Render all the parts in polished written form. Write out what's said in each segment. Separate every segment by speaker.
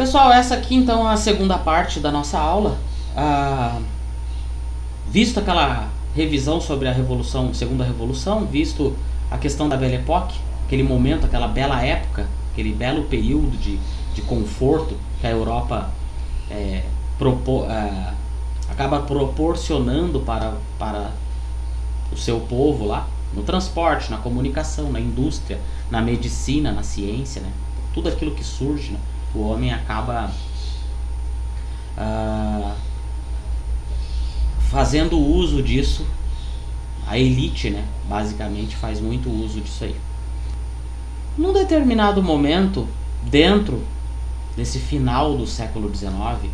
Speaker 1: Pessoal, essa aqui então é a segunda parte da nossa aula. Visto aquela revisão sobre a revolução, segunda revolução, visto a questão da Belle Époque, aquele momento, aquela bela época, aquele belo período de conforto que a Europa acaba proporcionando para o seu povo lá, no transporte, na comunicação, na indústria, na medicina, na ciência, né? Tudo aquilo que surge, né? O homem acaba fazendo uso disso. A elite, né, basicamente faz muito uso disso aí. Num determinado momento, dentro desse final do século XIX,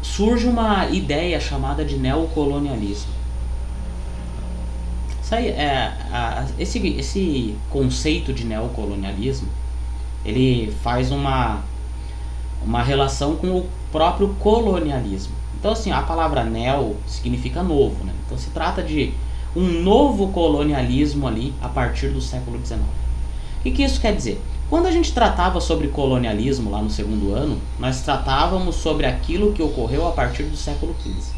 Speaker 1: surge uma ideia chamada de neocolonialismo. Isso aí, esse conceito de neocolonialismo, ele faz uma relação com o próprio colonialismo. Então, assim, a palavra neo significa novo, né? Então se trata de um novo colonialismo ali a partir do século XIX. O que isso quer dizer? Quando a gente tratava sobre colonialismo lá no segundo ano, nós tratávamos sobre aquilo que ocorreu a partir do século XV.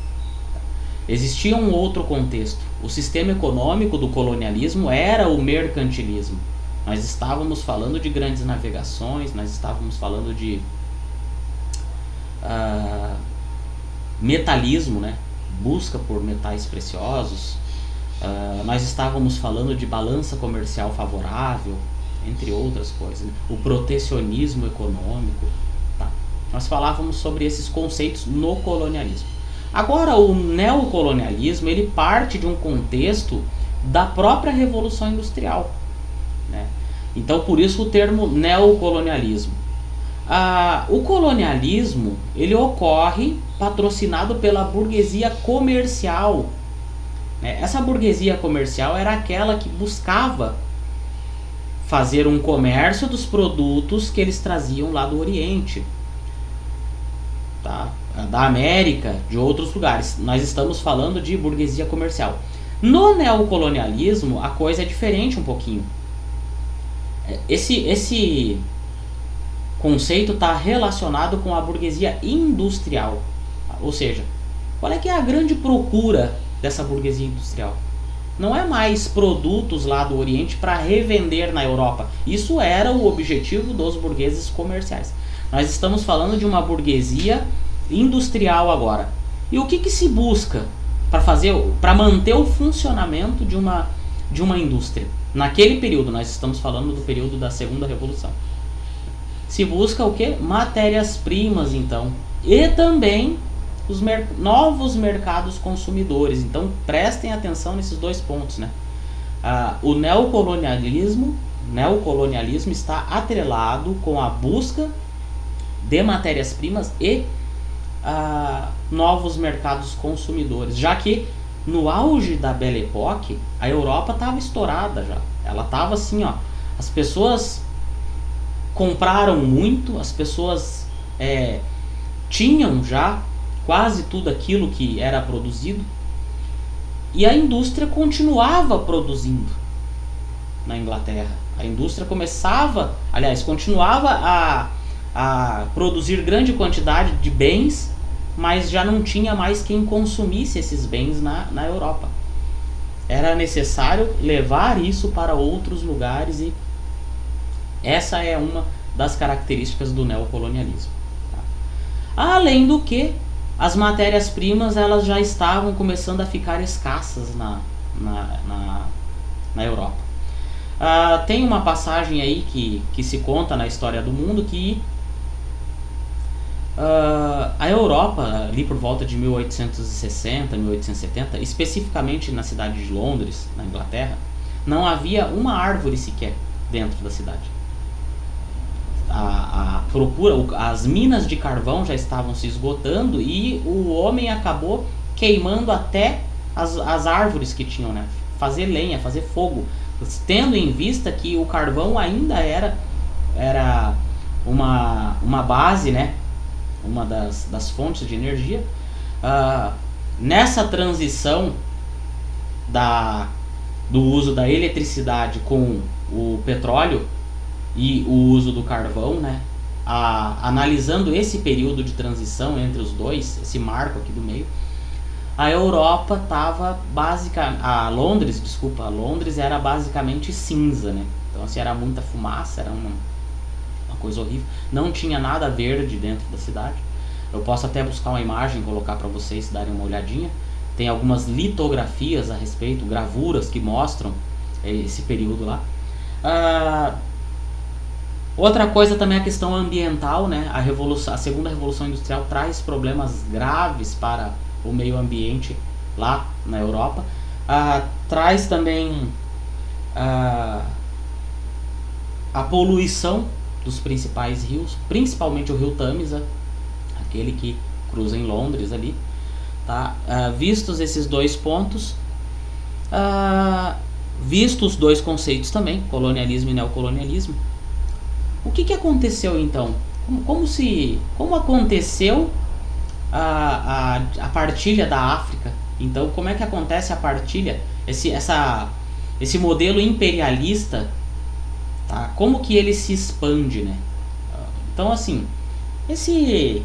Speaker 1: Existia um outro contexto. O sistema econômico do colonialismo era o mercantilismo. Nós estávamos falando de grandes navegações, nós estávamos falando de metalismo, né? Busca por metais preciosos. Nós estávamos falando de balança comercial favorável, entre outras coisas, né? O protecionismo econômico, tá? Nós falávamos sobre esses conceitos no colonialismo. Agora, o neocolonialismo, ele parte de um contexto da própria Revolução Industrial, né? Então, por isso o termo neocolonialismo. O colonialismo, ele ocorre patrocinado pela burguesia comercial, né? Essa burguesia comercial era aquela que buscava fazer um comércio dos produtos que eles traziam lá do Oriente, tá? Da América, de outros lugares. Nós estamos falando de burguesia comercial. No neocolonialismo, a coisa é diferente um pouquinho. Esse conceito está relacionado com a burguesia industrial. Ou seja, qual é que é a grande procura dessa burguesia industrial? Não é mais produtos lá do Oriente para revender na Europa. Isso era o objetivo dos burgueses comerciais. Nós estamos falando de uma burguesia industrial agora. E o que se busca para manter o funcionamento de uma indústria? Naquele período, nós estamos falando do período da Segunda Revolução. Se busca o quê? Matérias-primas, então. E também os novos mercados consumidores. Então prestem atenção nesses dois pontos, né? O neocolonialismo está atrelado com a busca de matérias-primas e novos mercados consumidores, já que no auge da Belle Époque a Europa estava estourada já. Ela estava assim, ó, as pessoas compraram muito, as pessoas tinham já quase tudo aquilo que era produzido, e a indústria continuava produzindo na Inglaterra. A indústria continuava a produzir grande quantidade de bens, mas já não tinha mais quem consumisse esses bens na Europa. Era necessário levar isso para outros lugares, e essa é uma das características do neocolonialismo, tá? Além do que, as matérias-primas elas já estavam começando a ficar escassas na Europa. Tem uma passagem aí que se conta na história do mundo que a Europa, ali por volta de 1860, 1870, especificamente na cidade de Londres, na Inglaterra, não havia uma árvore sequer dentro da cidade. As minas de carvão já estavam se esgotando e o homem acabou queimando até as árvores que tinham, né? Fazer lenha, fazer fogo, tendo em vista que o carvão ainda era uma base, né? Uma das fontes de energia. Nessa transição do uso da eletricidade com o petróleo, e o uso do carvão, né? Analisando esse período de transição entre os dois, esse marco aqui do meio, a Europa estava Londres era basicamente cinza, né? Então assim, era muita fumaça, era uma coisa horrível, não tinha nada verde dentro da cidade. Eu posso até buscar uma imagem e colocar para vocês darem uma olhadinha. Tem algumas litografias a respeito, gravuras que mostram esse período lá. Outra coisa também é a questão ambiental, né? A segunda revolução industrial traz problemas graves para o meio ambiente lá na Europa. Traz também a poluição dos principais rios, principalmente o rio Tâmisa, aquele que cruza em Londres ali, tá? Vistos esses dois pontos, vistos os dois conceitos também, colonialismo e neocolonialismo, o que aconteceu então? Como aconteceu a partilha da África? Então, como é que acontece a partilha, esse modelo imperialista, tá? Como que ele se expande, né? Então, assim, esse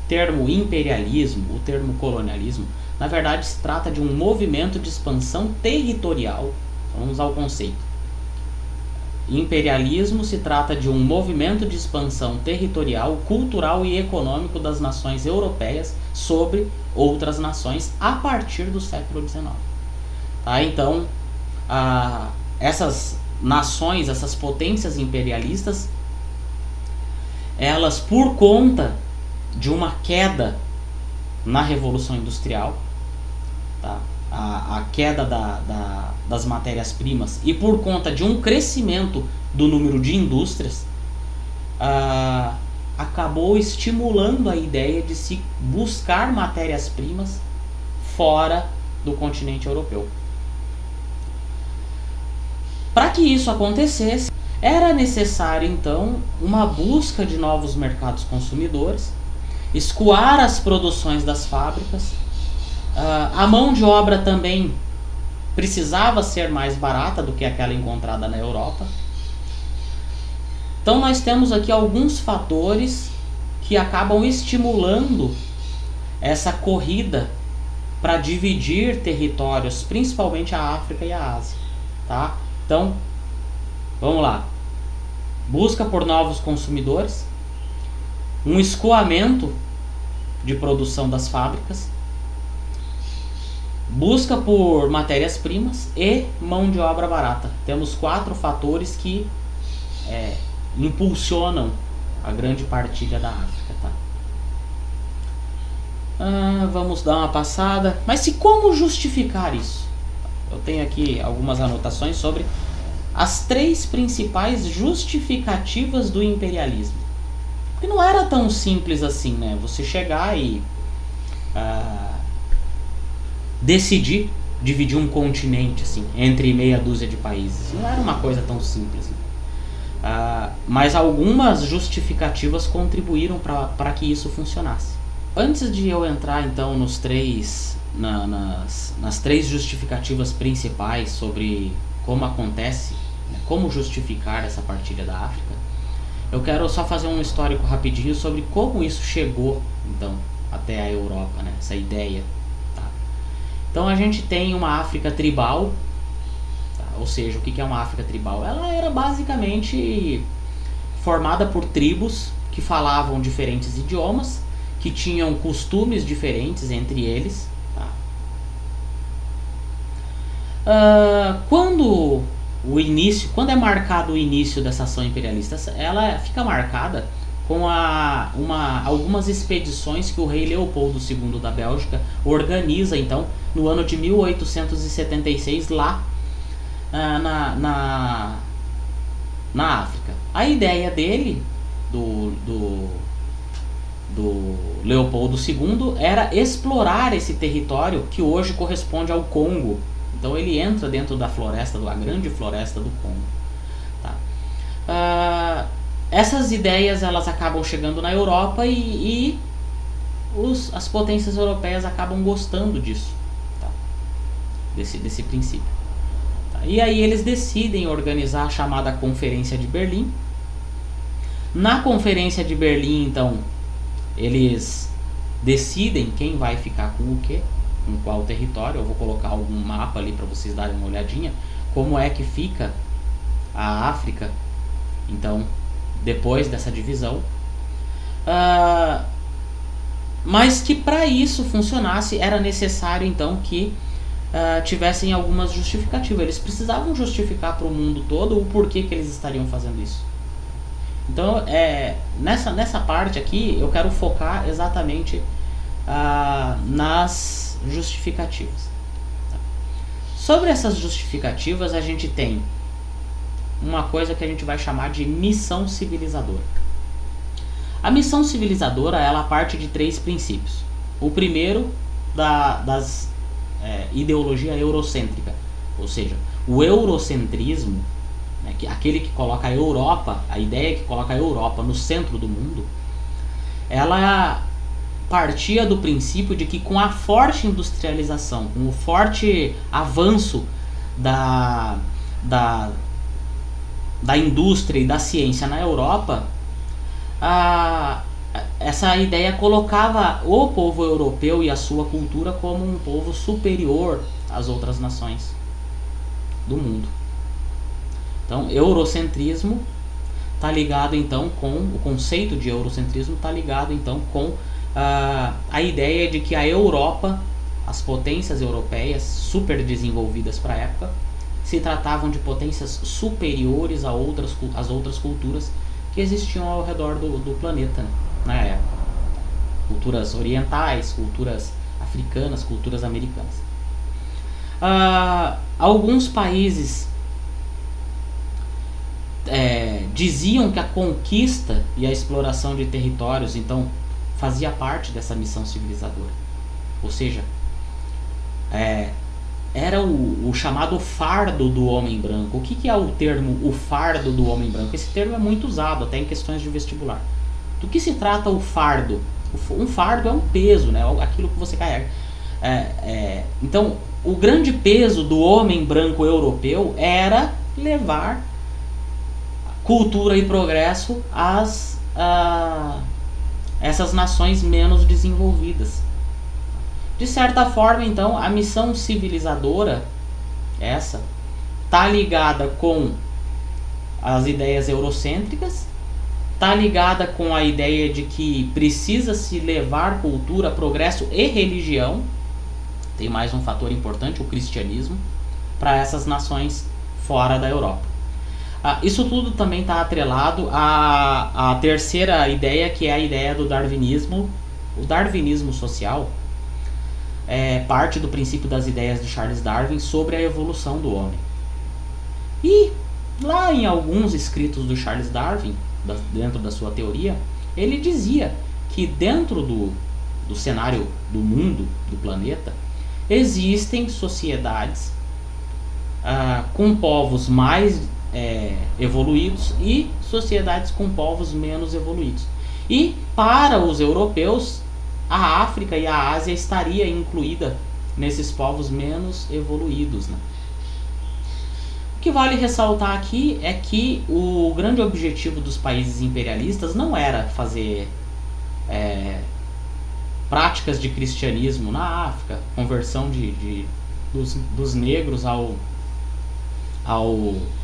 Speaker 1: termo imperialismo, o termo colonialismo, na verdade se trata de um movimento de expansão territorial. Vamos usar o conceito. Imperialismo se trata de um movimento de expansão territorial, cultural e econômico das nações europeias sobre outras nações a partir do século XIX. Tá? Então, essas nações, essas potências imperialistas, elas, por conta de uma queda na Revolução Industrial, tá? A queda das matérias-primas, e por conta de um crescimento do número de indústrias, acabou estimulando a ideia de se buscar matérias-primas fora do continente europeu. Para que isso acontecesse, era necessário então uma busca de novos mercados consumidores, escoar as produções das fábricas. A mão de obra também precisava ser mais barata do que aquela encontrada na Europa. Então nós temos aqui alguns fatores que acabam estimulando essa corrida para dividir territórios, principalmente a África e a Ásia, tá? Então, vamos lá. Busca por novos consumidores, um escoamento de produção das fábricas, busca por matérias-primas e mão de obra barata. Temos 4 fatores que impulsionam a grande partilha da África, tá? Vamos dar uma passada. Mas como justificar isso? Eu tenho aqui algumas anotações sobre as 3 principais justificativas do imperialismo. Porque não era tão simples assim, né? Você chegar e decidir dividir um continente assim, entre meia dúzia de países. Não era uma coisa tão simples. Mas algumas justificativas contribuíram para que isso funcionasse. Antes de eu entrar então nos nas 3 justificativas principais sobre como acontece, né, como justificar essa partilha da África, eu quero só fazer um histórico rapidinho sobre como isso chegou então até a Europa, né, essa ideia. Tá? Então a gente tem uma África tribal, tá? Ou seja, o que é uma África tribal? Ela era basicamente formada por tribos que falavam diferentes idiomas, que tinham costumes diferentes entre eles. Tá? Quando é marcado o início dessa ação imperialista, ela fica marcada com algumas expedições que o rei Leopoldo II da Bélgica organiza então no ano de 1876 lá na África. A ideia dele, do Leopoldo II, era explorar esse território que hoje corresponde ao Congo. Então ele entra dentro da grande floresta do Congo. Tá? Essas ideias elas acabam chegando na Europa e as potências europeias acabam gostando disso, tá? desse princípio. Tá? E aí eles decidem organizar a chamada Conferência de Berlim, Na Conferência de Berlim, então, eles decidem quem vai ficar com o quê, com qual território. Eu vou colocar algum mapa ali para vocês darem uma olhadinha, como é que fica a África, então, depois dessa divisão. Mas que para isso funcionasse era necessário então que tivessem algumas justificativas. Eles precisavam justificar para o mundo todo o porquê que eles estariam fazendo isso. Então nessa parte aqui eu quero focar exatamente nas justificativas. Sobre essas justificativas a gente tem uma coisa que a gente vai chamar de missão civilizadora. A missão civilizadora ela parte de 3 princípios. O primeiro das ideologia eurocêntrica, ou seja, o eurocentrismo, né, aquele que coloca a Europa, a ideia que coloca a Europa no centro do mundo, ela partia do princípio de que com a forte industrialização, com o forte avanço da indústria e da ciência na Europa, essa ideia colocava o povo europeu e a sua cultura como um povo superior às outras nações do mundo. Então, eurocentrismo está ligado então com o conceito de eurocentrismo está ligado então com a ideia de que a Europa, as potências europeias super desenvolvidas para a época, se tratavam de potências superiores às outras culturas que existiam ao redor do planeta, né, na época. Culturas orientais, culturas africanas, culturas americanas. Alguns países diziam que a conquista e a exploração de territórios então fazia parte dessa missão civilizadora. Ou seja, era o chamado fardo do homem branco. O que é o termo o fardo do homem branco? Esse termo é muito usado até em questões de vestibular. Do que se trata o fardo? Um fardo é um peso, né? Aquilo que você carrega. Então, o grande peso do homem branco europeu era levar cultura e progresso a essas nações menos desenvolvidas. De certa forma, então, a missão civilizadora, essa, está ligada com as ideias eurocêntricas, está ligada com a ideia de que precisa se levar cultura, progresso e religião, tem mais um fator importante, o cristianismo, para essas nações fora da Europa. Isso tudo também está atrelado à terceira ideia, que é a ideia do darwinismo. O darwinismo social parte do princípio das ideias de Charles Darwin sobre a evolução do homem. E lá em alguns escritos do Charles Darwin, dentro da sua teoria, ele dizia que dentro do cenário do mundo, do planeta, existem sociedades com povos mais evoluídos e sociedades com povos menos evoluídos. E para os europeus, a África e a Ásia estaria incluída nesses povos menos evoluídos, né? O que vale ressaltar aqui é que o grande objetivo dos países imperialistas não era fazer práticas de cristianismo na África, conversão dos negros ao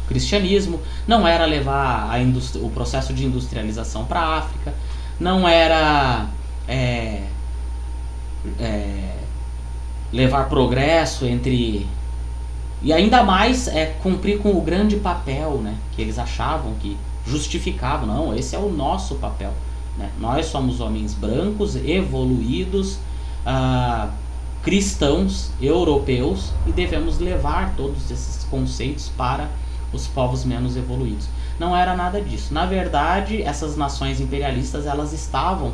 Speaker 1: cristianismo, não era levar o processo de industrialização para a África, não era levar progresso e ainda mais cumprir com o grande papel, né, que eles achavam que justificavam. Não, esse é o nosso papel, né? Nós somos homens brancos, evoluídos, cristãos, europeus, e devemos levar todos esses conceitos para os povos menos evoluídos. Não era nada disso. Na verdade, essas nações imperialistas, elas estavam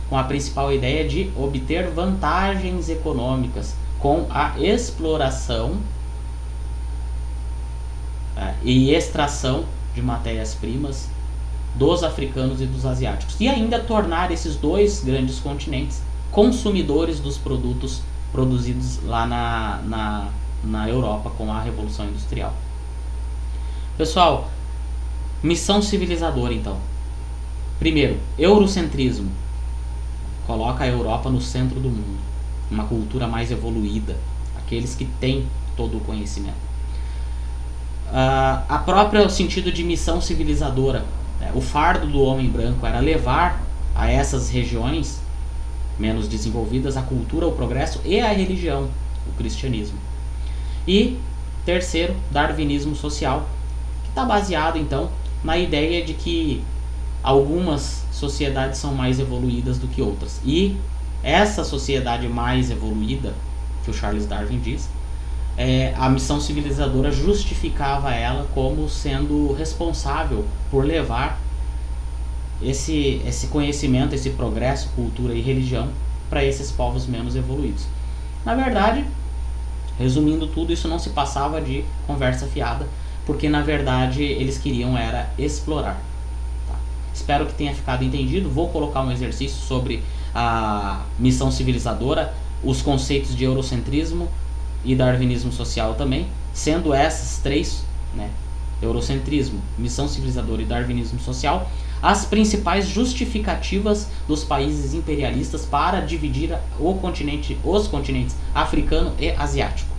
Speaker 1: com a principal ideia de obter vantagens econômicas com a exploração e extração de matérias-primas dos africanos e dos asiáticos, e ainda tornar esses dois grandes continentes consumidores dos produtos produzidos lá na Europa com a Revolução Industrial. Pessoal, missão civilizadora então. Primeiro, eurocentrismo. Coloca a Europa no centro do mundo. Uma cultura mais evoluída. Aqueles que têm todo o conhecimento. A própria sentido de missão civilizadora. O fardo do homem branco era levar a essas regiões menos desenvolvidas a cultura, o progresso e a religião, o cristianismo. E terceiro, darwinismo social, que está baseado então na ideia de que algumas sociedades são mais evoluídas do que outras. E essa sociedade mais evoluída, que o Charles Darwin diz, a missão civilizadora justificava ela como sendo responsável por levar esse conhecimento, esse progresso, cultura e religião para esses povos menos evoluídos. Na verdade, resumindo tudo, isso não se passava de conversa fiada, porque na verdade eles queriam era explorar. Tá? Espero que tenha ficado entendido. Vou colocar um exercício sobre a missão civilizadora, os conceitos de eurocentrismo e darwinismo social também, sendo essas três, né, eurocentrismo, missão civilizadora e darwinismo social, as principais justificativas dos países imperialistas para dividir os continentes africano e asiático.